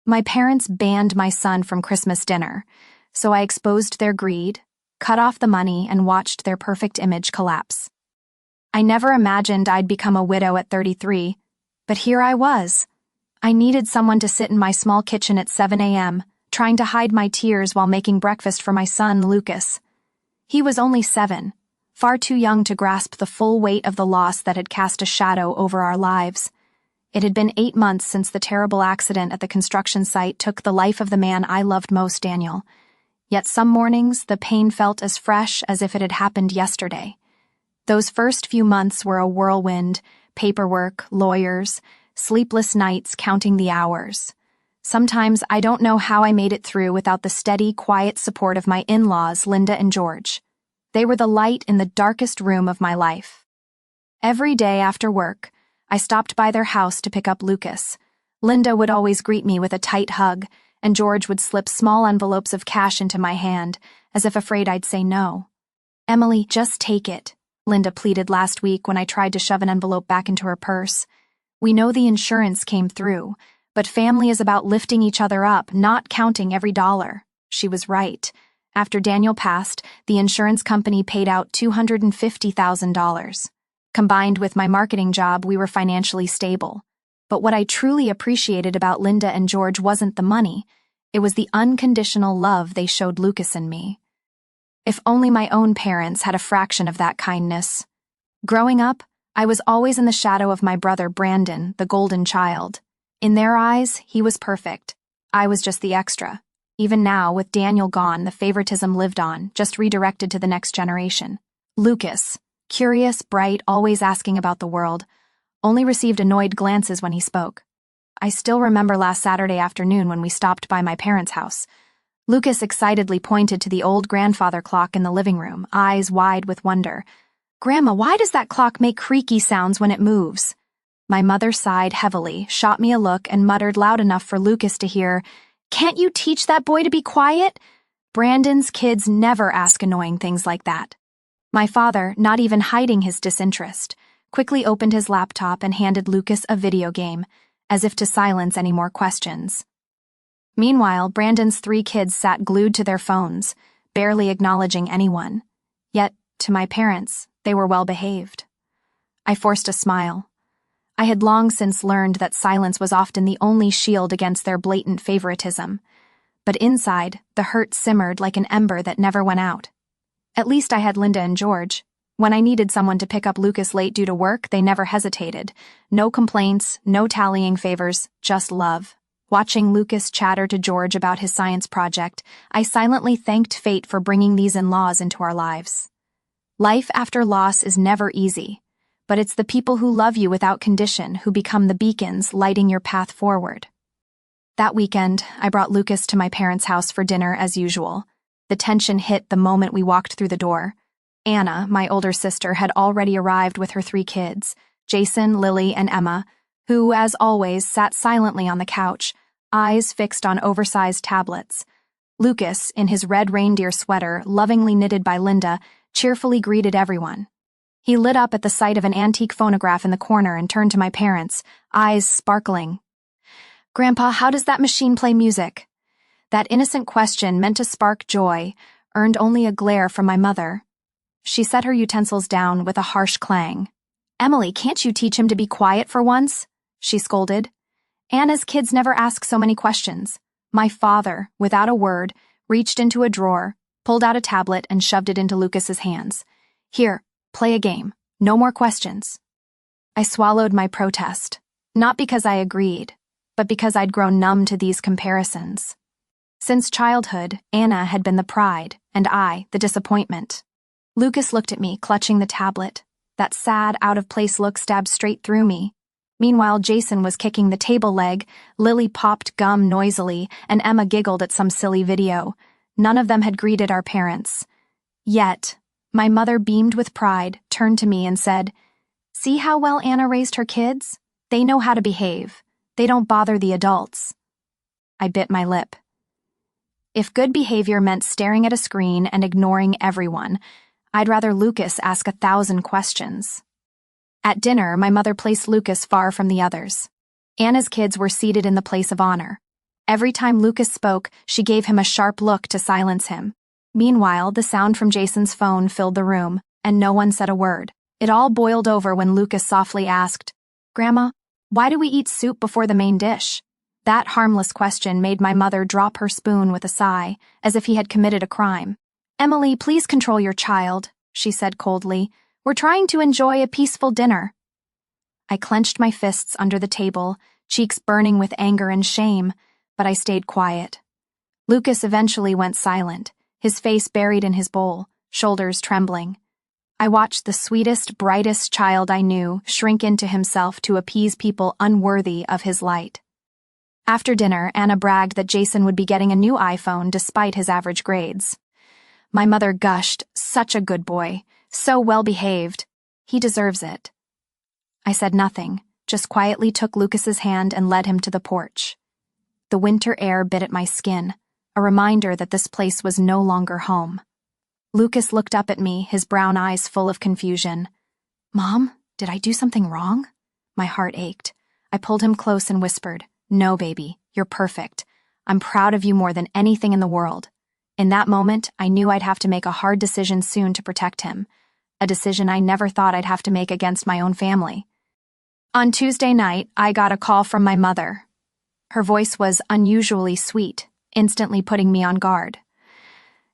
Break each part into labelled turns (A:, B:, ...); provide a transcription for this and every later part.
A: My parents banned my son from Christmas dinner, so I exposed their greed, cut off the money, and watched their perfect image collapse. I never imagined I'd become a widow at 33, but here I was. I needed someone to sit in my small kitchen at 7 a.m., trying to hide my tears while making breakfast for my son, Lucas. He was only 7, far too young to grasp the full weight of the loss that had cast a shadow over our lives. It had been 8 months since the terrible accident at the construction site took the life of the man I loved most, Daniel. Yet some mornings, the pain felt as fresh as if it had happened yesterday. Those first few months were a whirlwind: paperwork, lawyers, sleepless nights counting the hours. Sometimes I don't know how I made it through without the steady, quiet support of my in-laws, Linda and George. They were the light in the darkest room of my life. Every day after work, I stopped by their house to pick up Lucas. Linda would always greet me with a tight hug, and George would slip small envelopes of cash into my hand, as if afraid I'd say no. "Emily, just take it," Linda pleaded last week when I tried to shove an envelope back into her purse. "We know the insurance came through, but family is about lifting each other up, not counting every dollar." She was right. After Daniel passed, the insurance company paid out $250,000. Combined with my marketing job, we were financially stable. But what I truly appreciated about Linda and George wasn't the money. It was the unconditional love they showed Lucas and me. If only my own parents had a fraction of that kindness. Growing up, I was always in the shadow of my brother Brandon, the golden child. In their eyes, he was perfect. I was just the extra. Even now, with Daniel gone, the favoritism lived on, just redirected to the next generation. Lucas, curious, bright, always asking about the world, only received annoyed glances when he spoke. I still remember last Saturday afternoon when we stopped by my parents' house. Lucas excitedly pointed to the old grandfather clock in the living room, eyes wide with wonder. "Grandma, why does that clock make creaky sounds when it moves?" My mother sighed heavily, shot me a look, and muttered loud enough for Lucas to hear, "Can't you teach that boy to be quiet?" Brandon's kids never ask annoying things like that. My father, not even hiding his disinterest, quickly opened his laptop and handed Lucas a video game, as if to silence any more questions. Meanwhile, Brandon's 3 kids sat glued to their phones, barely acknowledging anyone. Yet, to my parents, they were well behaved. I forced a smile. I had long since learned that silence was often the only shield against their blatant favoritism. But inside, the hurt simmered like an ember that never went out. At least I had Linda and George. When I needed someone to pick up Lucas late due to work, they never hesitated. No complaints, no tallying favors, just love. Watching Lucas chatter to George about his science project, I silently thanked fate for bringing these in-laws into our lives. Life after loss is never easy, but it's the people who love you without condition who become the beacons lighting your path forward. That weekend, I brought Lucas to my parents' house for dinner as usual. The tension hit the moment we walked through the door. Anna, my older sister, had already arrived with her 3 kids, Jason, Lily, and Emma, who, as always, sat silently on the couch, eyes fixed on oversized tablets. Lucas, in his red reindeer sweater, lovingly knitted by Linda, cheerfully greeted everyone. He lit up at the sight of an antique phonograph in the corner and turned to my parents, eyes sparkling. "Grandpa, how does that machine play music?" That innocent question, meant to spark joy, earned only a glare from my mother. She set her utensils down with a harsh clang. "Emily, can't you teach him to be quiet for once?" she scolded. Anna's kids never ask so many questions. My father, without a word, reached into a drawer, pulled out a tablet, and shoved it into Lucas's hands. "Here, play a game. No more questions." I swallowed my protest, not because I agreed, but because I'd grown numb to these comparisons. Since childhood, Anna had been the pride, and I, the disappointment. Lucas looked at me, clutching the tablet. That sad, out-of-place look stabbed straight through me. Meanwhile, Jason was kicking the table leg, Lily popped gum noisily, and Emma giggled at some silly video. None of them had greeted our parents. Yet, my mother beamed with pride, turned to me and said, "See how well Anna raised her kids? They know how to behave. They don't bother the adults." I bit my lip. If good behavior meant staring at a screen and ignoring everyone, I'd rather Lucas ask 1,000 questions. At dinner, my mother placed Lucas far from the others. Anna's kids were seated in the place of honor. Every time Lucas spoke, she gave him a sharp look to silence him. Meanwhile, the sound from Jason's phone filled the room, and no one said a word. It all boiled over when Lucas softly asked, "Grandma, why do we eat soup before the main dish?" That harmless question made my mother drop her spoon with a sigh, as if he had committed a crime. "Emily, please control your child," she said coldly. "We're trying to enjoy a peaceful dinner." I clenched my fists under the table, cheeks burning with anger and shame, but I stayed quiet. Lucas eventually went silent, his face buried in his bowl, shoulders trembling. I watched the sweetest, brightest child I knew shrink into himself to appease people unworthy of his light. After dinner, Anna bragged that Jason would be getting a new iPhone despite his average grades. My mother gushed, "Such a good boy, so well-behaved. He deserves it." I said nothing, just quietly took Lucas's hand and led him to the porch. The winter air bit at my skin, a reminder that this place was no longer home. Lucas looked up at me, his brown eyes full of confusion. "Mom, did I do something wrong?" My heart ached. I pulled him close and whispered, "No, baby, you're perfect. I'm proud of you more than anything in the world." In that moment, I knew I'd have to make a hard decision soon to protect him, a decision I never thought I'd have to make against my own family. On Tuesday night, I got a call from my mother. Her voice was unusually sweet, instantly putting me on guard.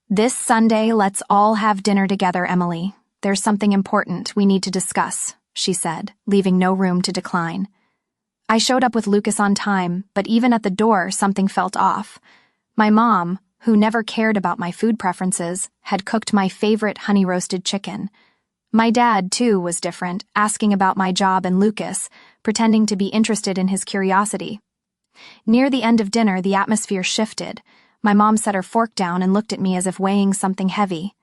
A: "This Sunday, let's all have dinner together, Emily. There's something important we need to discuss," she said, leaving no room to decline. I showed up with Lucas on time, but even at the door, something felt off. My mom, who never cared about my food preferences, had cooked my favorite honey-roasted chicken. My dad, too, was different, asking about my job and Lucas, pretending to be interested in his curiosity. Near the end of dinner, the atmosphere shifted. My mom set her fork down and looked at me as if weighing something heavy.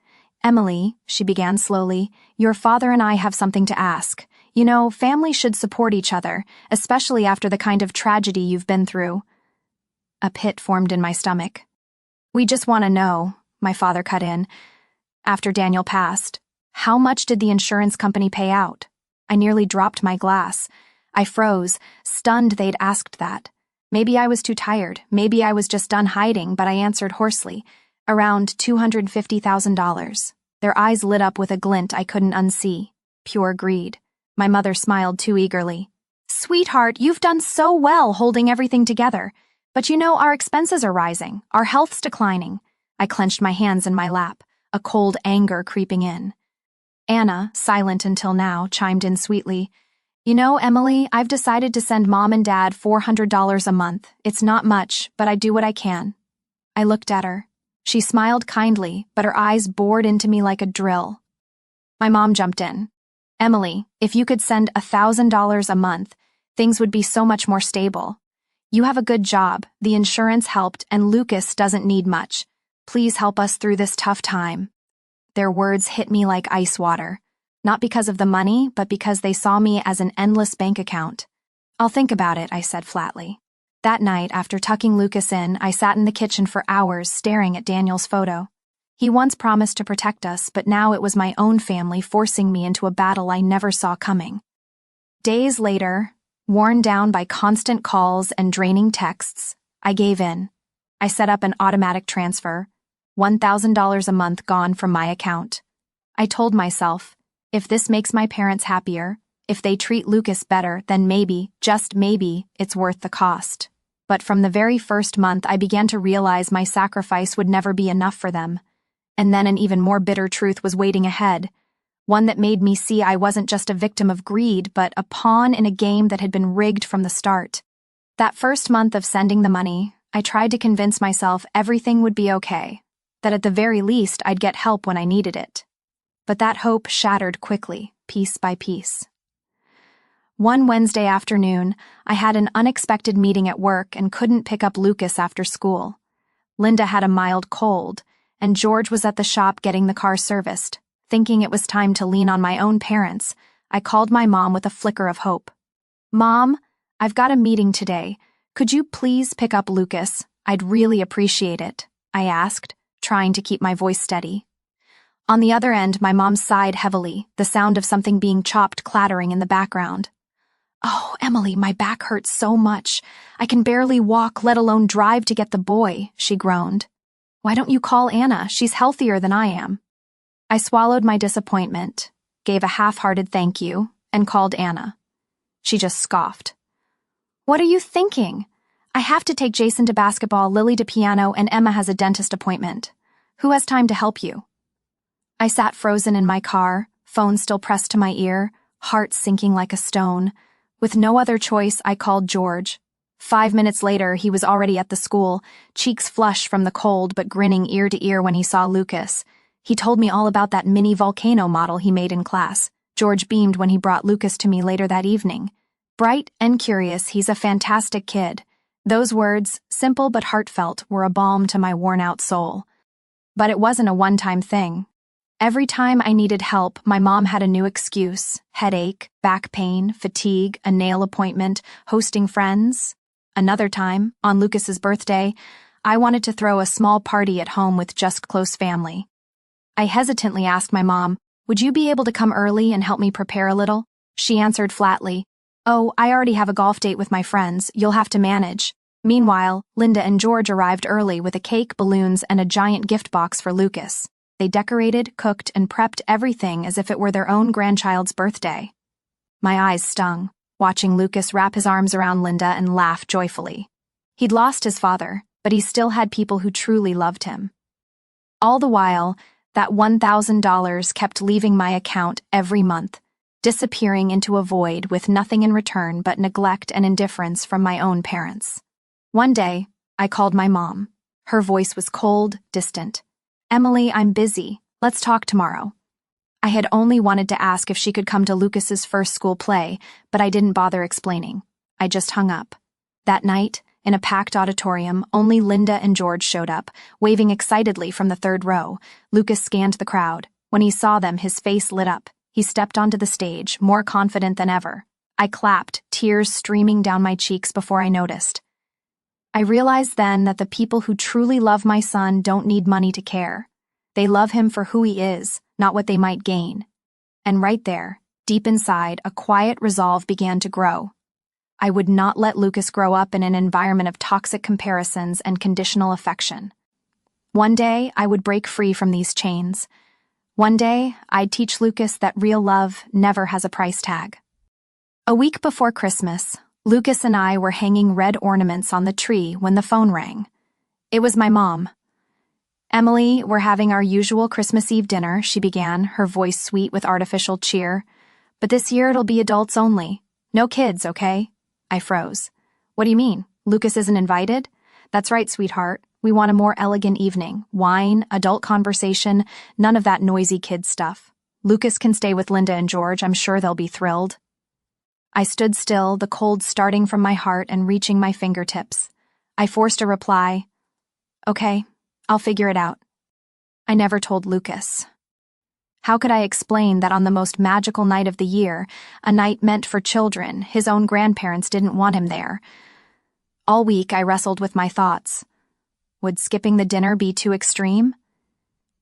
A: "Emily," she began slowly, "your father and I have something to ask. You know, families should support each other, especially after the kind of tragedy you've been through." A pit formed in my stomach. "We just want to know," my father cut in, "after Daniel passed, how much did the insurance company pay out?" I nearly dropped my glass. I froze, stunned they'd asked that. Maybe I was too tired, maybe I was just done hiding, but I answered hoarsely, "Around $250,000. Their eyes lit up with a glint I couldn't unsee. Pure greed. My mother smiled too eagerly. "Sweetheart, you've done so well holding everything together. But you know, our expenses are rising, our health's declining." I clenched my hands in my lap, a cold anger creeping in. Anna, silent until now, chimed in sweetly, "You know, Emily, I've decided to send Mom and Dad $400 a month. It's not much, but I do what I can." I looked at her. She smiled kindly, but her eyes bored into me like a drill. My mom jumped in. "Emily, if you could send $1,000 a month, things would be so much more stable. You have a good job, the insurance helped, and Lucas doesn't need much. Please help us through this tough time." Their words hit me like ice water, not because of the money, but because they saw me as an endless bank account. "I'll think about it," I said flatly. That night, after tucking Lucas in, I sat in the kitchen for hours staring at Daniel's photo. He once promised to protect us, but now it was my own family forcing me into a battle I never saw coming. Days later, worn down by constant calls and draining texts, I gave in. I set up an automatic transfer, $1,000 a month gone from my account. I told myself, if this makes my parents happier, if they treat Lucas better, then maybe, just maybe, it's worth the cost. But from the very first month, I began to realize my sacrifice would never be enough for them. And then an even more bitter truth was waiting ahead, one that made me see I wasn't just a victim of greed, but a pawn in a game that had been rigged from the start. That first month of sending the money, I tried to convince myself everything would be okay, that at the very least I'd get help when I needed it. But that hope shattered quickly, piece by piece. One Wednesday afternoon, I had an unexpected meeting at work and couldn't pick up Lucas after school. Linda had a mild cold, and George was at the shop getting the car serviced. Thinking it was time to lean on my own parents, I called my mom with a flicker of hope. "Mom, I've got a meeting today. Could you please pick up Lucas? I'd really appreciate it," I asked, trying to keep my voice steady. On the other end, my mom sighed heavily, the sound of something being chopped clattering in the background. "Oh, Emily, my back hurts so much. I can barely walk, let alone drive to get the boy," she groaned. "Why don't you call Anna? She's healthier than I am." I swallowed my disappointment, gave a half-hearted thank you, and called Anna. She just scoffed. "What are you thinking? I have to take Jason to basketball, Lily to piano, and Emma has a dentist appointment. Who has time to help you?" I sat frozen in my car, phone still pressed to my ear, heart sinking like a stone. With no other choice, I called George. 5 minutes later, he was already at the school, cheeks flushed from the cold but grinning ear to ear when he saw Lucas. He told me all about that mini volcano model he made in class. George beamed when he brought Lucas to me later that evening. Bright and curious, he's a fantastic kid. Those words, simple but heartfelt, were a balm to my worn-out soul. But it wasn't a one-time thing. Every time I needed help, my mom had a new excuse: headache, back pain, fatigue, a nail appointment, hosting friends. Another time, on Lucas's birthday, I wanted to throw a small party at home with just close family. I hesitantly asked my mom, "Would you be able to come early and help me prepare a little?" She answered flatly, "Oh, I already have a golf date with my friends. You'll have to manage." Meanwhile, Linda and George arrived early with a cake, balloons, and a giant gift box for Lucas. They decorated, cooked, and prepped everything as if it were their own grandchild's birthday. My eyes stung, watching Lucas wrap his arms around Linda and laugh joyfully. He'd lost his father, but he still had people who truly loved him. All the while, that $1,000 kept leaving my account every month, disappearing into a void with nothing in return but neglect and indifference from my own parents. One day, I called my mom. Her voice was cold, distant. "Emily, I'm busy. Let's talk tomorrow." I had only wanted to ask if she could come to Lucas's first school play, but I didn't bother explaining. I just hung up. That night, in a packed auditorium, only Linda and George showed up, waving excitedly from the third row. Lucas scanned the crowd. When he saw them, his face lit up. He stepped onto the stage, more confident than ever. I clapped, tears streaming down my cheeks before I noticed. I realized then that the people who truly love my son don't need money to care. They love him for who he is, not what they might gain. And right there, deep inside, a quiet resolve began to grow. I would not let Lucas grow up in an environment of toxic comparisons and conditional affection. One day, I would break free from these chains. One day, I'd teach Lucas that real love never has a price tag. A week before Christmas, Lucas and I were hanging red ornaments on the tree when the phone rang. It was my mom. "Emily, we're having our usual Christmas Eve dinner," she began, her voice sweet with artificial cheer. "But this year it'll be adults only. No kids, okay?" I froze. "What do you mean? Lucas isn't invited?" "That's right, sweetheart. We want a more elegant evening. Wine, adult conversation, none of that noisy kid stuff. Lucas can stay with Linda and George. I'm sure they'll be thrilled." I stood still, the cold starting from my heart and reaching my fingertips. I forced a reply. "Okay, I'll figure it out." I never told Lucas. How could I explain that on the most magical night of the year, a night meant for children, his own grandparents didn't want him there? All week I wrestled with my thoughts. Would skipping the dinner be too extreme?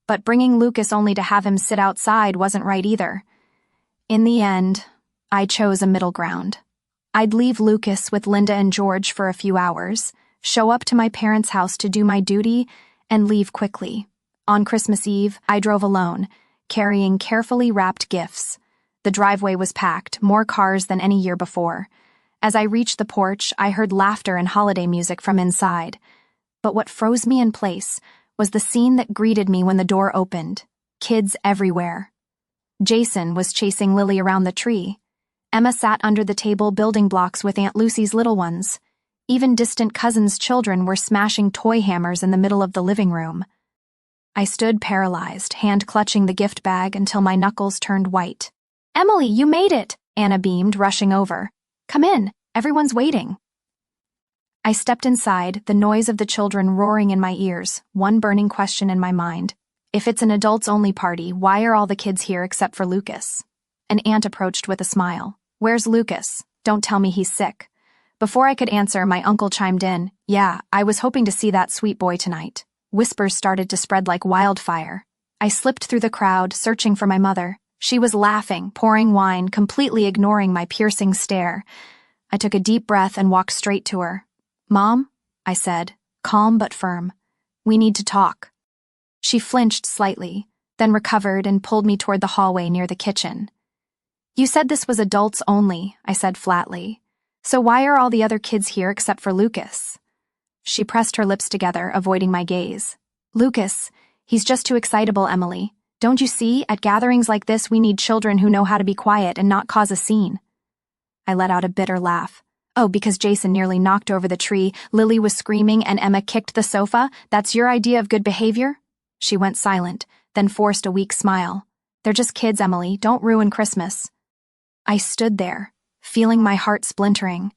A: But bringing Lucas only to have him sit outside wasn't right either. In the end, I chose a middle ground. I'd leave Lucas with Linda and George for a few hours, show up to my parents' house to do my duty, and leave quickly. On Christmas Eve, I drove alone, carrying carefully wrapped gifts. The driveway was packed, more cars than any year before. As I reached the porch, I heard laughter and holiday music from inside. But what froze me in place was the scene that greeted me when the door opened. Kids everywhere. Jason was chasing Lily around the tree. Emma sat under the table building blocks with Aunt Lucy's little ones. Even distant cousins' children were smashing toy hammers in the middle of the living room. I stood paralyzed, hand clutching the gift bag until my knuckles turned white. "Emily, you made it!" Anna beamed, rushing over. "Come in, everyone's waiting." I stepped inside, the noise of the children roaring in my ears, one burning question in my mind. If it's an adults-only party, why are all the kids here except for Lucas? An aunt approached with a smile. "Where's Lucas? Don't tell me he's sick." Before I could answer, my uncle chimed in. "Yeah, I was hoping to see that sweet boy tonight." Whispers started to spread like wildfire. I slipped through the crowd, searching for my mother. She was laughing, pouring wine, completely ignoring my piercing stare. I took a deep breath and walked straight to her. "Mom," I said, calm but firm. "We need to talk." She flinched slightly, then recovered and pulled me toward the hallway near the kitchen. "You said this was adults only," I said flatly. "So why are all the other kids here except for Lucas?" She pressed her lips together, avoiding my gaze. "Lucas, he's just too excitable, Emily. Don't you see, at gatherings like this we need children who know how to be quiet and not cause a scene." I let out a bitter laugh. "Oh, because Jason nearly knocked over the tree, Lily was screaming, and Emma kicked the sofa? That's your idea of good behavior?" She went silent, then forced a weak smile. "They're just kids, Emily. Don't ruin Christmas." I stood there, feeling my heart splintering.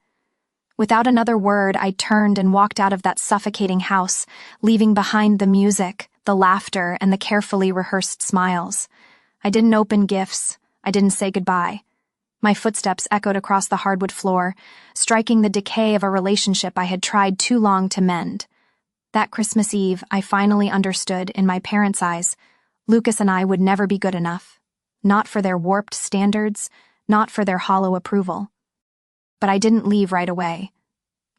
A: Without another word, I turned and walked out of that suffocating house, leaving behind the music, the laughter, and the carefully rehearsed smiles. I didn't open gifts. I didn't say goodbye. My footsteps echoed across the hardwood floor, striking the decay of a relationship I had tried too long to mend. That Christmas Eve, I finally understood, in my parents' eyes, Lucas and I would never be good enough. Not for their warped standards, not for their hollow approval. But I didn't leave right away.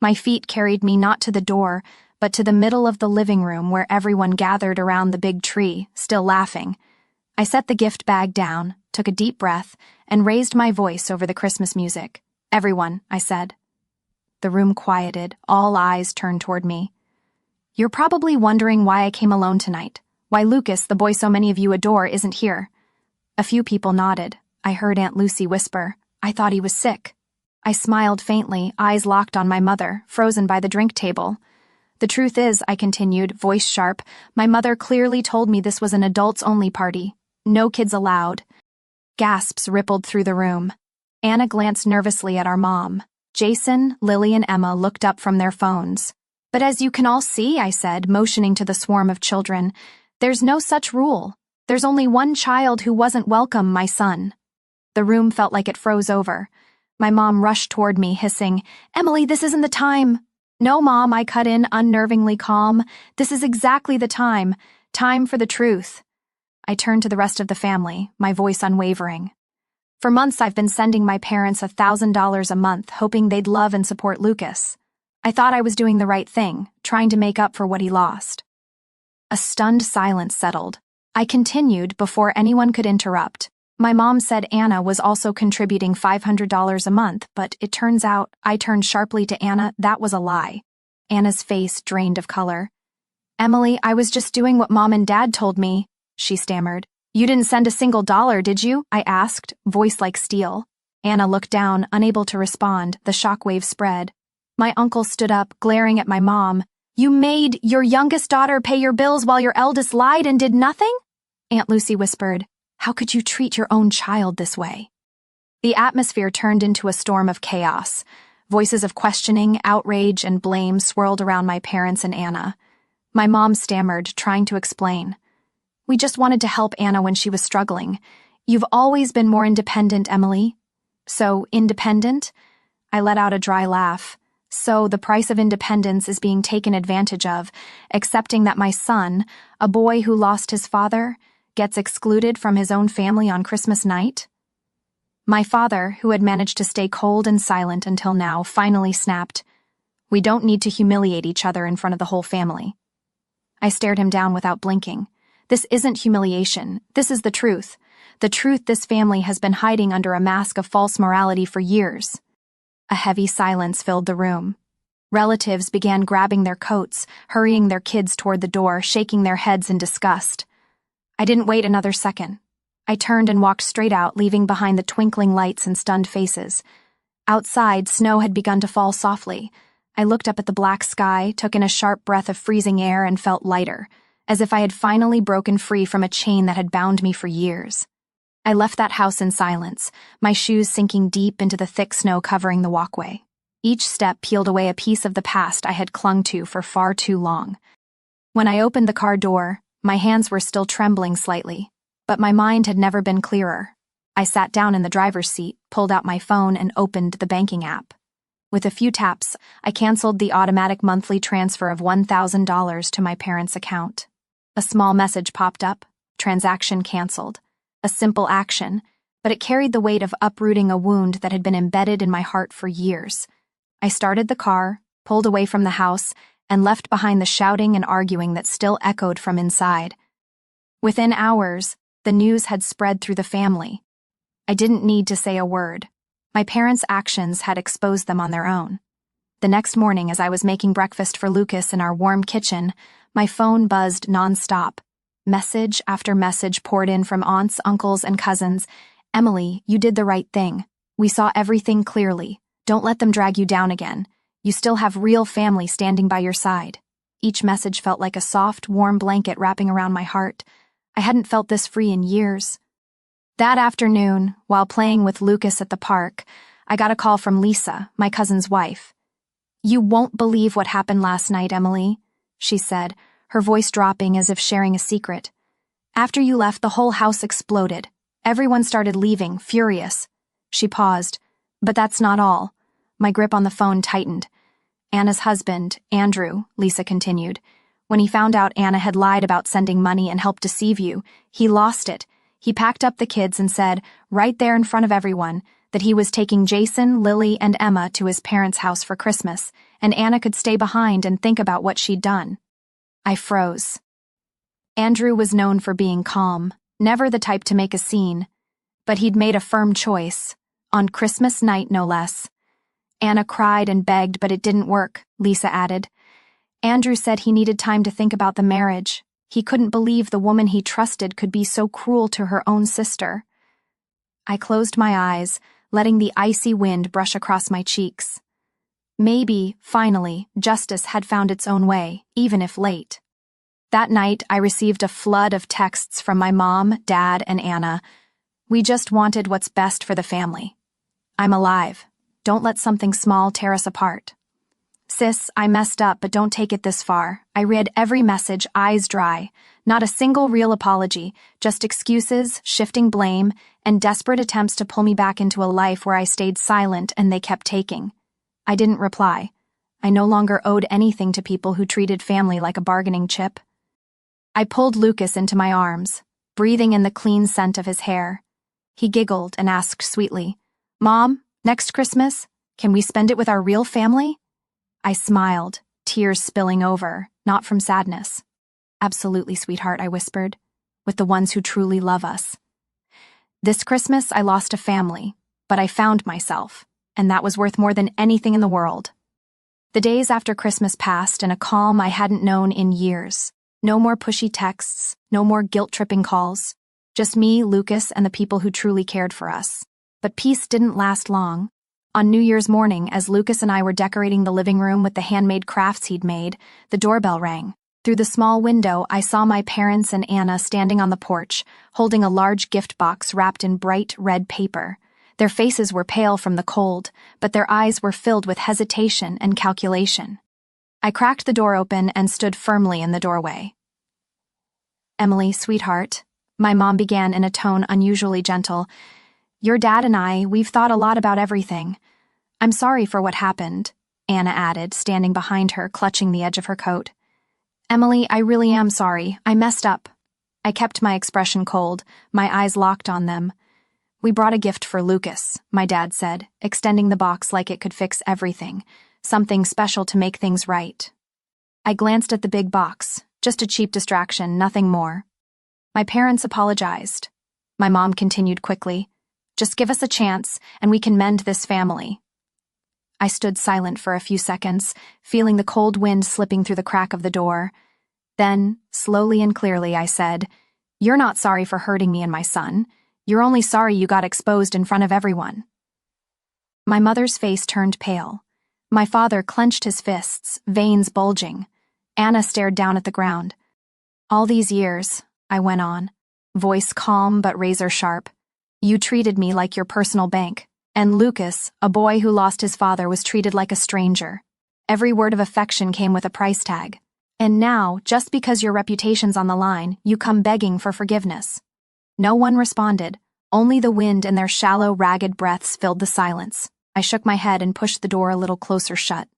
A: My feet carried me not to the door, but to the middle of the living room where everyone gathered around the big tree, still laughing. I set the gift bag down, took a deep breath, and raised my voice over the Christmas music. "Everyone," I said. The room quieted, all eyes turned toward me. "You're probably wondering why I came alone tonight, why Lucas, the boy so many of you adore, isn't here." A few people nodded. I heard Aunt Lucy whisper, "I thought he was sick." I smiled faintly, eyes locked on my mother, frozen by the drink table. "The truth is," I continued, voice sharp, "my mother clearly told me this was an adults-only party. No kids allowed." Gasps rippled through the room. Anna glanced nervously at our mom. Jason, Lily, and Emma looked up from their phones. "But as you can all see," I said, motioning to the swarm of children, "there's no such rule. There's only one child who wasn't welcome, my son." The room felt like it froze over. My mom rushed toward me, hissing, "Emily, this isn't the time." "No, Mom," I cut in, unnervingly calm. "This is exactly the time. Time for the truth." I turned to the rest of the family, my voice unwavering. "For months I've been sending my parents $1,000 a month, hoping they'd love and support Lucas. I thought I was doing the right thing, trying to make up for what he lost." A stunned silence settled. I continued before anyone could interrupt. "My mom said Anna was also contributing $500 a month, but it turns out," I turned sharply to Anna, "that was a lie." Anna's face drained of color. "Emily, I was just doing what Mom and Dad told me," she stammered. "You didn't send a single dollar, did you?" I asked, voice like steel. Anna looked down, unable to respond. The shockwave spread. My uncle stood up, glaring at my mom. "You made your youngest daughter pay your bills while your eldest lied and did nothing?" Aunt Lucy whispered, "How could you treat your own child this way?" The atmosphere turned into a storm of chaos. Voices of questioning, outrage, and blame swirled around my parents and Anna. My mom stammered, trying to explain. "We just wanted to help Anna when she was struggling. You've always been more independent, Emily." "So, independent?" I let out a dry laugh. "So, the price of independence is being taken advantage of, accepting that my son, a boy who lost his father, gets excluded from his own family on Christmas night?" My father, who had managed to stay cold and silent until now, finally snapped, "We don't need to humiliate each other in front of the whole family." I stared him down without blinking. "This isn't humiliation. This is the truth. The truth this family has been hiding under a mask of false morality for years." A heavy silence filled the room. Relatives began grabbing their coats, hurrying their kids toward the door, shaking their heads in disgust. I didn't wait another second. I turned and walked straight out, leaving behind the twinkling lights and stunned faces. Outside, snow had begun to fall softly. I looked up at the black sky, took in a sharp breath of freezing air, and felt lighter, as if I had finally broken free from a chain that had bound me for years. I left that house in silence, my shoes sinking deep into the thick snow covering the walkway. Each step peeled away a piece of the past I had clung to for far too long. When I opened the car door, my hands were still trembling slightly, but my mind had never been clearer. I sat down in the driver's seat, pulled out my phone, and opened the banking app. With a few taps, I canceled the automatic monthly transfer of $1,000 to my parents' account. A small message popped up, "Transaction canceled." a simple action, but it carried the weight of uprooting a wound that had been embedded in my heart for years. I started the car, pulled away from the house, and left behind the shouting and arguing that still echoed from inside. Within hours, the news had spread through the family. I didn't need to say a word. My parents' actions had exposed them on their own. The next morning, as I was making breakfast for Lucas in our warm kitchen, my phone buzzed nonstop. Message after message poured in from aunts, uncles, and cousins. "Emily, you did the right thing. We saw everything clearly. Don't let them drag you down again. You still have real family standing by your side." Each message felt like a soft, warm blanket wrapping around my heart. I hadn't felt this free in years. That afternoon, while playing with Lucas at the park, I got a call from Lisa, my cousin's wife. "You won't believe what happened last night, Emily," she said, her voice dropping as if sharing a secret. "After you left, the whole house exploded. Everyone started leaving, furious." She paused. "But that's not all." My grip on the phone tightened. "Anna's husband, Andrew," Lisa continued. "When he found out Anna had lied about sending money and helped deceive you, he lost it. He packed up the kids and said, right there in front of everyone, that he was taking Jason, Lily, and Emma to his parents' house for Christmas, and Anna could stay behind and think about what she'd done." I froze. Andrew was known for being calm, never the type to make a scene, but he'd made a firm choice, on Christmas night no less. "Anna cried and begged, but it didn't work," Lisa added. "Andrew said he needed time to think about the marriage. He couldn't believe the woman he trusted could be so cruel to her own sister." I closed my eyes, letting the icy wind brush across my cheeks. Maybe, finally, justice had found its own way, even if late. That night, I received a flood of texts from my mom, dad, and Anna. "We just wanted what's best for the family. I'm alive. Don't let something small tear us apart. Sis, I messed up, but don't take it this far." I read every message, eyes dry. Not a single real apology, just excuses, shifting blame, and desperate attempts to pull me back into a life where I stayed silent and they kept taking. I didn't reply. I no longer owed anything to people who treated family like a bargaining chip. I pulled Lucas into my arms, breathing in the clean scent of his hair. He giggled and asked sweetly, "Mom, next Christmas, can we spend it with our real family?" I smiled, tears spilling over, not from sadness. "Absolutely, sweetheart," I whispered, "with the ones who truly love us." This Christmas, I lost a family, but I found myself, and that was worth more than anything in the world. The days after Christmas passed in a calm I hadn't known in years. No more pushy texts, no more guilt-tripping calls. Just me, Lucas, and the people who truly cared for us. But peace didn't last long. On New Year's morning, as Lucas and I were decorating the living room with the handmade crafts he'd made, the doorbell rang. Through the small window, I saw my parents and Anna standing on the porch, holding a large gift box wrapped in bright red paper. Their faces were pale from the cold, but their eyes were filled with hesitation and calculation. I cracked the door open and stood firmly in the doorway. "Emily, sweetheart," my mom began in a tone unusually gentle, "your dad and we've thought a lot about everything. I'm sorry for what happened," Anna added, standing behind her, clutching the edge of her coat. "Emily, I really am sorry. I messed up." I kept my expression cold, my eyes locked on them. "We brought a gift for Lucas," my dad said, extending the box like it could fix everything, something special to make things right. I glanced at the big box, just a cheap distraction, nothing more. My parents apologized. My mom continued quickly, "Just give us a chance, and we can mend this family." I stood silent for a few seconds, feeling the cold wind slipping through the crack of the door. Then, slowly and clearly, I said, "You're not sorry for hurting me and my son. You're only sorry you got exposed in front of everyone." My mother's face turned pale. My father clenched his fists, veins bulging. Anna stared down at the ground. "All these years," I went on, voice calm but razor sharp, "you treated me like your personal bank. And Lucas, a boy who lost his father, was treated like a stranger. Every word of affection came with a price tag. And now, just because your reputation's on the line, you come begging for forgiveness." No one responded. Only the wind and their shallow, ragged breaths filled the silence. I shook my head and pushed the door a little closer shut.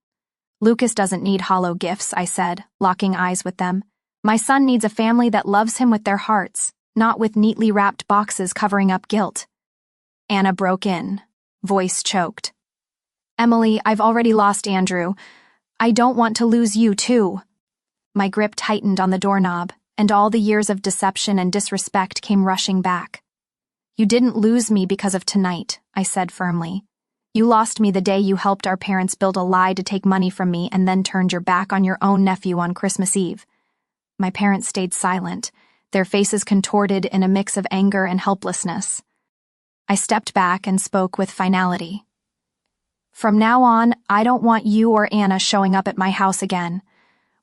A: "Lucas doesn't need hollow gifts," I said, locking eyes with them. "My son needs a family that loves him with their hearts. not with neatly wrapped boxes covering up guilt. Anna broke in, voice choked. "Emily, I've already lost Andrew. I don't want to lose you, too." My grip tightened on the doorknob, and all the years of deception and disrespect came rushing back. "You didn't lose me because of tonight," I said firmly. "You lost me the day you helped our parents build a lie to take money from me and then turned your back on your own nephew on Christmas Eve." My parents stayed silent, their faces contorted in a mix of anger and helplessness. I stepped back and spoke with finality. "From now on, I don't want you or Anna showing up at my house again."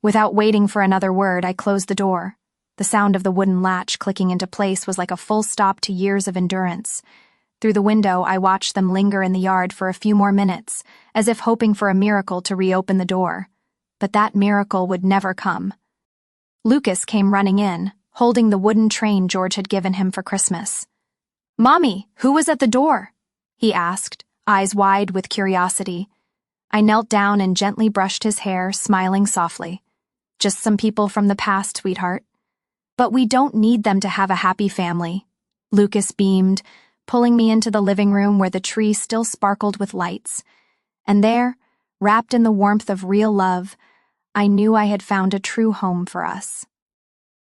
A: Without waiting for another word, I closed the door. The sound of the wooden latch clicking into place was like a full stop to years of endurance. Through the window, I watched them linger in the yard for a few more minutes, as if hoping for a miracle to reopen the door. But that miracle would never come. Lucas came running in, holding the wooden train George had given him for Christmas. "Mommy, who was at the door?" he asked, eyes wide with curiosity. I knelt down and gently brushed his hair, smiling softly. "Just some people from the past, sweetheart." "But we don't need them to have a happy family." Lucas beamed, pulling me into the living room where the tree still sparkled with lights. And there, wrapped in the warmth of real love, I knew I had found a true home for us.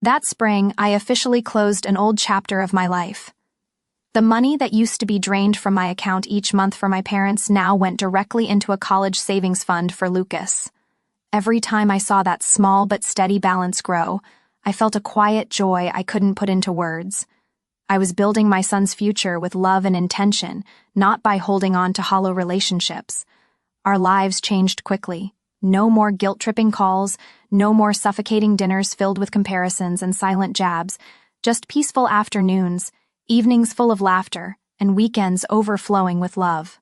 A: That spring, I officially closed an old chapter of my life. The money that used to be drained from my account each month for my parents now went directly into a college savings fund for Lucas. Every time I saw that small but steady balance grow, I felt a quiet joy I couldn't put into words. I was building my son's future with love and intention, not by holding on to hollow relationships. Our lives changed quickly. No more guilt-tripping calls, no more suffocating dinners filled with comparisons and silent jabs, just peaceful afternoons, evenings full of laughter, and weekends overflowing with love.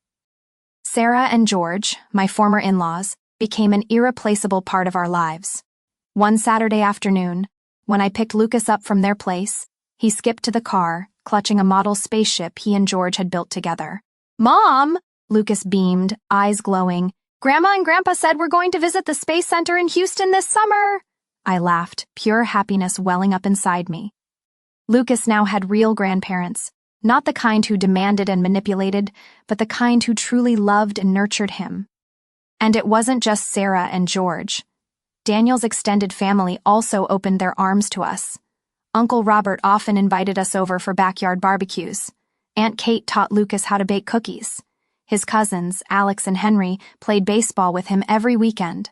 A: Sarah and George, my former in-laws, became an irreplaceable part of our lives. One Saturday afternoon, when I picked Lucas up from their place, he skipped to the car, clutching a model spaceship he and George had built together. "Mom!" Lucas beamed, eyes glowing. "Grandma and Grandpa said we're going to visit the Space Center in Houston this summer." I laughed, pure happiness welling up inside me. Lucas now had real grandparents, not the kind who demanded and manipulated, but the kind who truly loved and nurtured him. And it wasn't just Sarah and George. Daniel's extended family also opened their arms to us. Uncle Robert often invited us over for backyard barbecues. Aunt Kate taught Lucas how to bake cookies. His cousins, Alex and Henry, played baseball with him every weekend.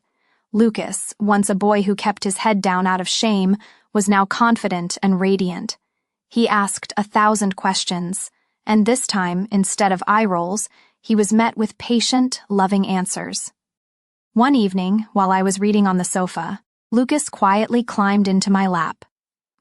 A: Lucas, once a boy who kept his head down out of shame, was now confident and radiant. He asked 1,000 questions, and this time, instead of eye rolls, he was met with patient, loving answers. One evening, while I was reading on the sofa, Lucas quietly climbed into my lap.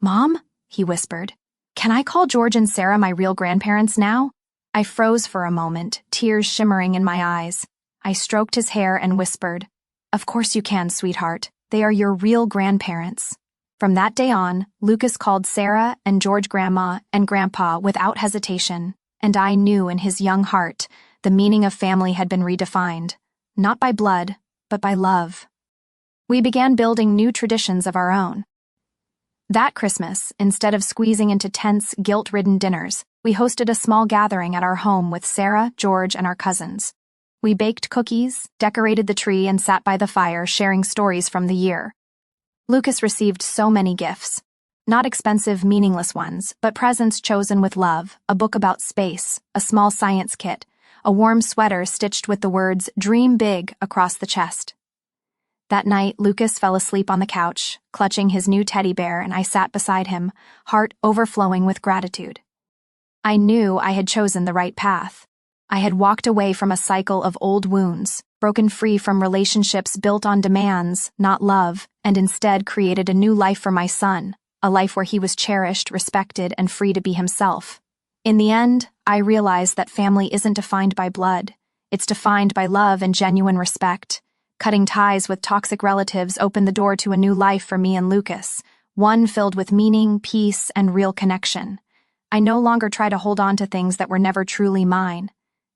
A: "Mom," he whispered, "can I call George and Sarah my real grandparents now?" I froze for a moment, tears shimmering in my eyes. I stroked his hair and whispered, "Of course you can, sweetheart. They are your real grandparents." From that day on, Lucas called Sarah and George Grandma and Grandpa without hesitation, and I knew in his young heart the meaning of family had been redefined, not by blood, but by love. We began building new traditions of our own. That Christmas, instead of squeezing into tense, guilt-ridden dinners, we hosted a small gathering at our home with Sarah, George, and our cousins. We baked cookies, decorated the tree, and sat by the fire sharing stories from the year. Lucas received so many gifts. Not expensive, meaningless ones, but presents chosen with love, a book about space, a small science kit, a warm sweater stitched with the words, "Dream Big," across the chest. That night, Lucas fell asleep on the couch, clutching his new teddy bear, and I sat beside him, heart overflowing with gratitude. I knew I had chosen the right path. I had walked away from a cycle of old wounds, broken free from relationships built on demands, not love, and instead created a new life for my son, a life where he was cherished, respected, and free to be himself. In the end, I realized that family isn't defined by blood. It's defined by love and genuine respect. Cutting ties with toxic relatives opened the door to a new life for me and Lucas, one filled with meaning, peace, and real connection. I no longer try to hold on to things that were never truly mine.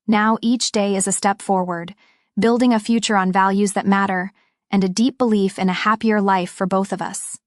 A: Now each day is a step forward, building a future on values that matter, and a deep belief in a happier life for both of us.